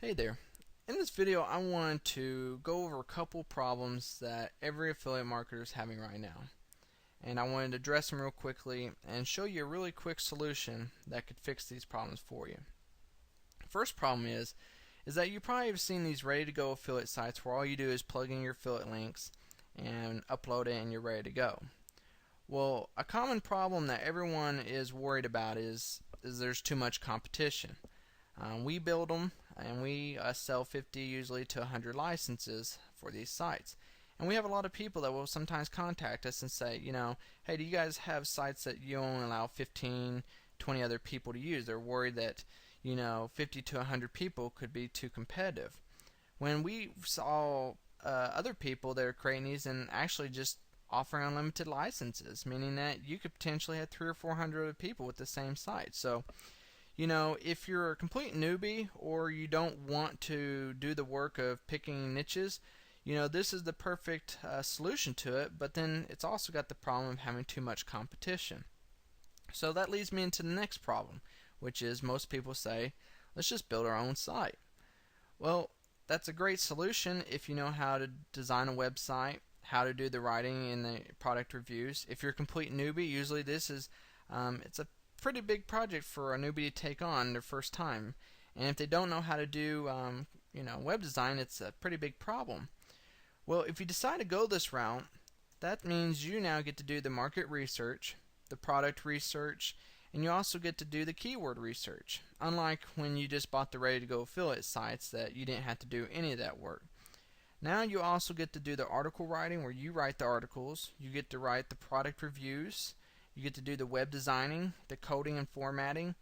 Hey there. In this video, I wanted to go over a couple problems that every affiliate marketer is having right now. And I wanted to address them real quickly and show you a really quick solution that could fix these problems for you. First problem is that you probably have seen these ready to go affiliate sites where all you do is plug in your affiliate links and upload it and you're ready to go. Well, a common problem that everyone is worried about is there's too much competition. We build them and we sell 50 usually to 100 licenses for these sites. And we have a lot of people that will sometimes contact us and say, hey, do you guys have sites that you only allow 15, 20 other people to use? They're worried that, 50 to 100 people could be too competitive. When we saw other people that are creating these and actually just offering unlimited licenses, meaning that you could potentially have 300 or 400 other people with the same site. So if you're a complete newbie or you don't want to do the work of picking niches, this is the perfect solution to it, but then it's also got the problem of having too much competition. So that leads me into the next problem, which is most people say, let's just build our own site. Well, that's a great solution if you know how to design a website, how to do the writing and the product reviews. If you're a complete newbie, usually this is it's a pretty big project for a newbie to take on their first time. And if they don't know how to do web design, it's a pretty big problem. Well, if you decide to go this route, that means you now get to do the market research, the product research, and you also get to do the keyword research. Unlike when you just bought the ready to go affiliate sites that you didn't have to do any of that work. Now you also get to do the article writing where you write the articles, you get to write the product reviews, you get to do the web designing, the coding and formatting,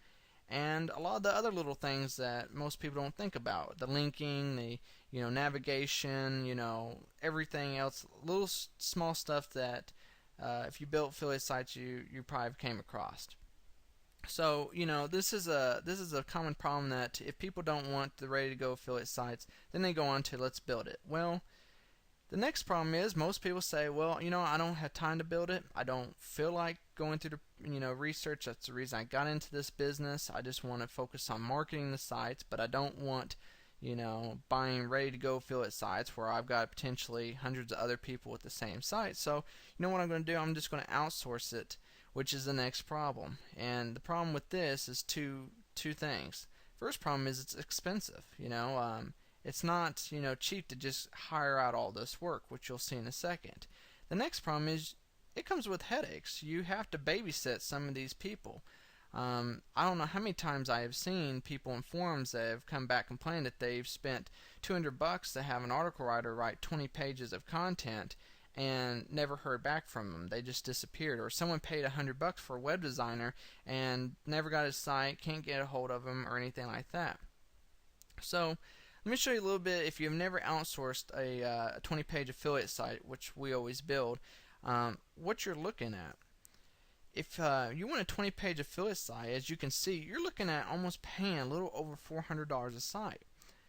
and a lot of the other little things that most people don't think about. The linking, the navigation, everything else, little small stuff that if you built affiliate sites you probably came across. So this is a common problem that if people don't want the ready to go affiliate sites, then they go on to let's build it. Well, the next problem is most people say, well, I don't have time to build it. I don't feel like going through the research. That's the reason I got into this business. I just want to focus on marketing the sites, but I don't want buying ready to go affiliate sites where I've got potentially hundreds of other people with the same site. So what I'm going to do? I'm just going to outsource it, which is the next problem. And the problem with this is two things. First problem is it's expensive. It's not cheap to just hire out all this work, which you'll see in a second. The next problem is it comes with headaches. You have to babysit some of these people. I don't know how many times I have seen people in forums that have come back complaining that they've spent $200 to have an article writer write 20 pages of content and never heard back from them. They just disappeared. Or someone paid $100 for a web designer and never got his site, can't get a hold of him or anything like that. So let me show you a little bit. If you've never outsourced a 20-page affiliate site, which we always build, what you're looking at. If you want a 20-page affiliate site, as you can see, you're looking at almost paying a little over $400 a site.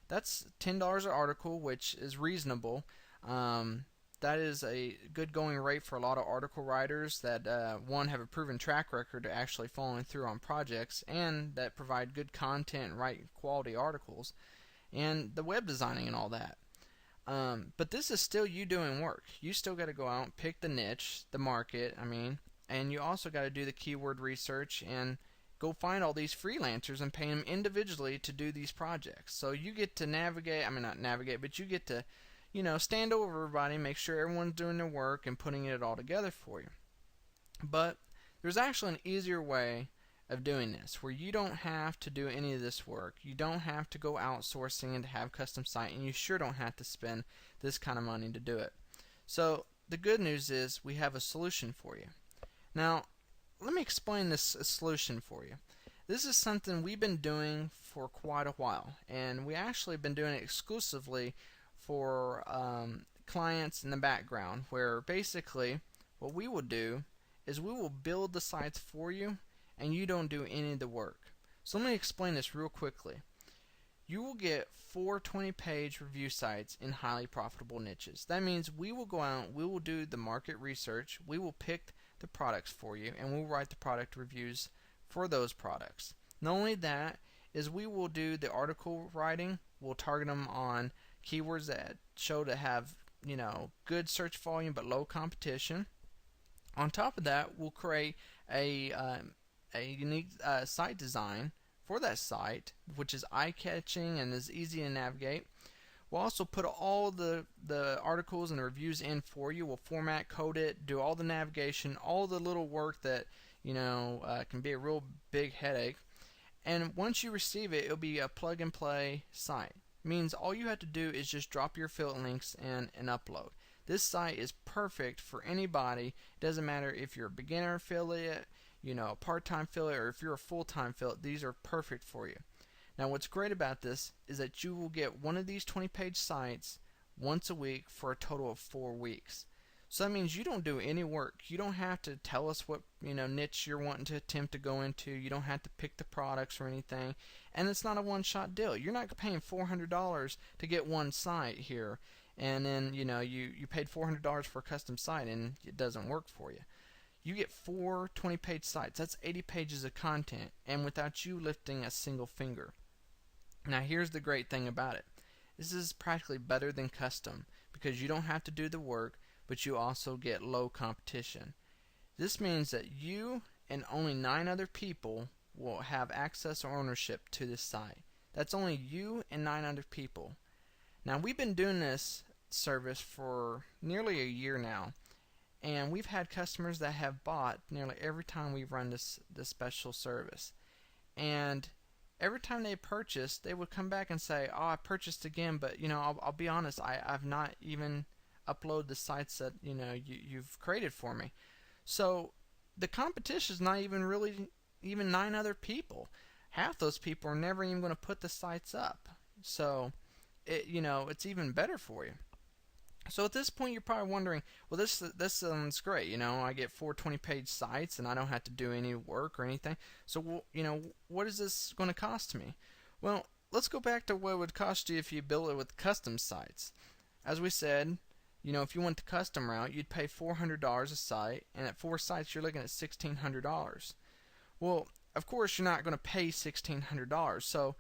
That's $10 an article, which is reasonable. That is a good going rate for a lot of article writers that one, have a proven track record to actually following through on projects and that provide good content and write quality articles and the web designing and all that. But this is still you doing work. You still got to go out and pick the niche, the market, and you also got to do the keyword research and go find all these freelancers and pay them individually to do these projects. So you get to not navigate, but you get to stand over everybody, make sure everyone's doing their work and putting it all together for you. But there's actually an easier way of doing this where you don't have to do any of this work. You don't have to go outsourcing and to have custom site, and you sure don't have to spend this kind of money to do it. So the good news is we have a solution for you. Now, let me explain this solution for you. This is something we've been doing for quite a while, and we actually have been doing it exclusively for clients in the background, where basically what we will do is we will build the sites for you and you don't do any of the work. So let me explain this real quickly. You will get 4 20-page review sites in highly profitable niches. That means we will go out, we will do the market research, we will pick the products for you, and we'll write the product reviews for those products. Not only that, is we will do the article writing. We'll target them on keywords that show to have, good search volume but low competition. On top of that, we'll create a unique site design for that site, which is eye-catching and is easy to navigate. We'll also put all the articles and the reviews in for you. We'll format, code it, do all the navigation, all the little work that can be a real big headache. And once you receive it, it'll be a plug-and-play site. Means all you have to do is just drop your affiliate links in and upload. This site is perfect for anybody. It doesn't matter if you're a beginner affiliate, a part-time affiliate, or if you're a full-time affiliate. These are perfect for you. Now what's great about this is that you will get one of these 20-page sites once a week for a total of 4 weeks. So that means you don't do any work. You don't have to tell us what niche you're wanting to attempt to go into. You don't have to pick the products or anything. And it's not a one-shot deal. You're not paying $400 to get one site here, and then you paid $400 for a custom site and it doesn't work for you. You get 4 20-page sites. That's 80 pages of content, and without you lifting a single finger. Now here's the great thing about it. This is practically better than custom because you don't have to do the work, but you also get low competition. This means that you and only 9 other people will have access or ownership to this site. That's only you and 9 other people. Now we've been doing this service for nearly a year now, and we've had customers that have bought nearly every time we've run this special service. And every time they purchased, they would come back and say, "Oh, I purchased again, but I'll be honest, I've not even uploaded the sites that you've created for me." So the competition is not even really 9 other people. Half those people are never even going to put the sites up. So it's even better for you. So at this point, you're probably wondering, well, this sounds great. I get 4 20-page sites, and I don't have to do any work or anything. So, what is this going to cost me? Well, let's go back to what it would cost you if you build it with custom sites. As we said, if you went the custom route, you'd pay $400 a site, and at 4 sites, you're looking at $1,600. Well, of course, you're not going to pay $1,600. So,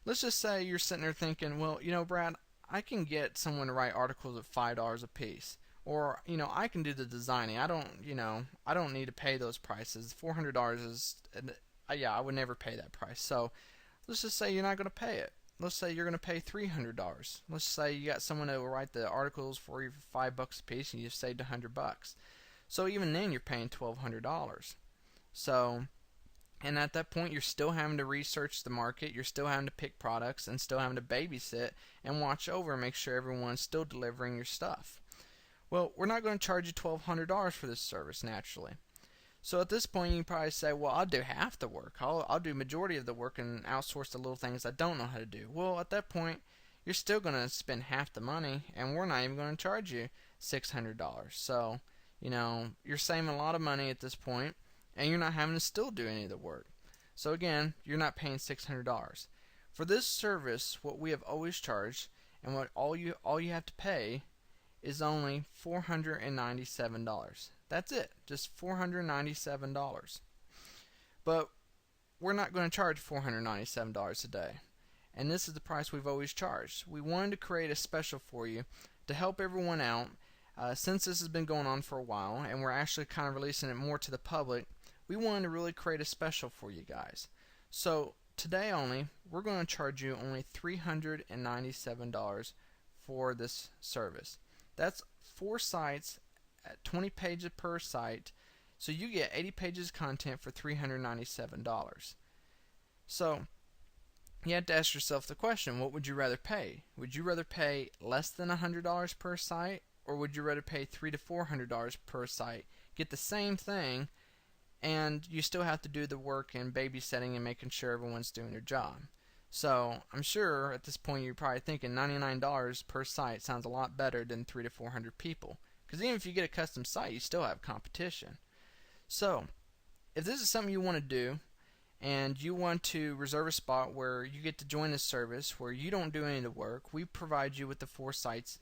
let's just say you're sitting there thinking, well, Brad, I can get someone to write articles at $5 a piece, or I can do the designing. I don't need to pay those prices. $400 is, I would never pay that price. So let's just say you're not going to pay it. Let's say you're going to pay $300. Let's say you got someone that will write the articles for you for $5 a piece, and you've saved $100. So even then, you're paying $1,200. So. And at that point, you're still having to research the market, you're still having to pick products, and still having to babysit and watch over and make sure everyone's still delivering your stuff. Well, we're not going to charge you $1,200 for this service, naturally. So at this point, you can probably say, well, I'll do half the work. I'll do majority of the work and outsource the little things I don't know how to do. Well, at that point, you're still going to spend half the money, and we're not even going to charge you $600. So, you're saving a lot of money at this point, and you're not having to still do any of the work. So again, you're not paying $600. For this service, what we have always charged, and what all you have to pay, is only $497. That's it, just $497. But we're not going to charge $497 a day, and this is the price we've always charged. We wanted to create a special for you to help everyone out. Since this has been going on for a while, and we're actually kind of releasing it more to the public, we wanted to really create a special for you guys. So today only, we're going to charge you only $397 for this service. That's 4 sites at 20 pages per site, so you get 80 pages of content for $397. So you have to ask yourself the question, what would you rather pay? Would you rather pay less than $100 per site, or would you rather pay $300 to $400 per site, get the same thing, and you still have to do the work and babysitting and making sure everyone's doing their job? So I'm sure at this point you're probably thinking $99 per site sounds a lot better than 300 to 400 people, because even if you get a custom site, you still have competition. So if this is something you want to do, and you want to reserve a spot where you get to join this service where you don't do any of the work, we provide you with the 4 sites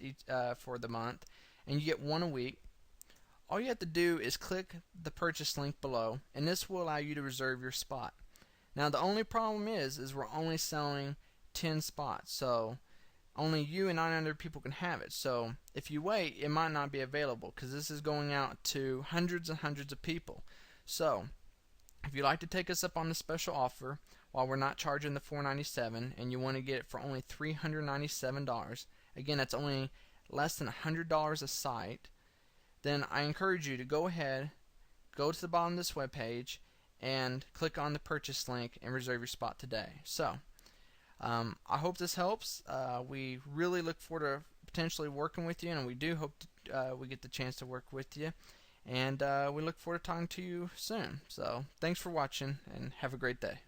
for the month, and you get 1 a week. All you have to do is click the purchase link below, and this will allow you to reserve your spot. Now the only problem is we're only selling 10 spots, so only you and 900 people can have it. So if you wait, it might not be available because this is going out to hundreds and hundreds of people. So if you'd like to take us up on the special offer while we're not charging the $497 and you want to get it for only $397, again that's only less than $100 a site, then I encourage you to go ahead, go to the bottom of this webpage and click on the purchase link and reserve your spot today. So I hope this helps. We really look forward to potentially working with you, and we do hope we get the chance to work with you, and we look forward to talking to you soon. So thanks for watching and have a great day.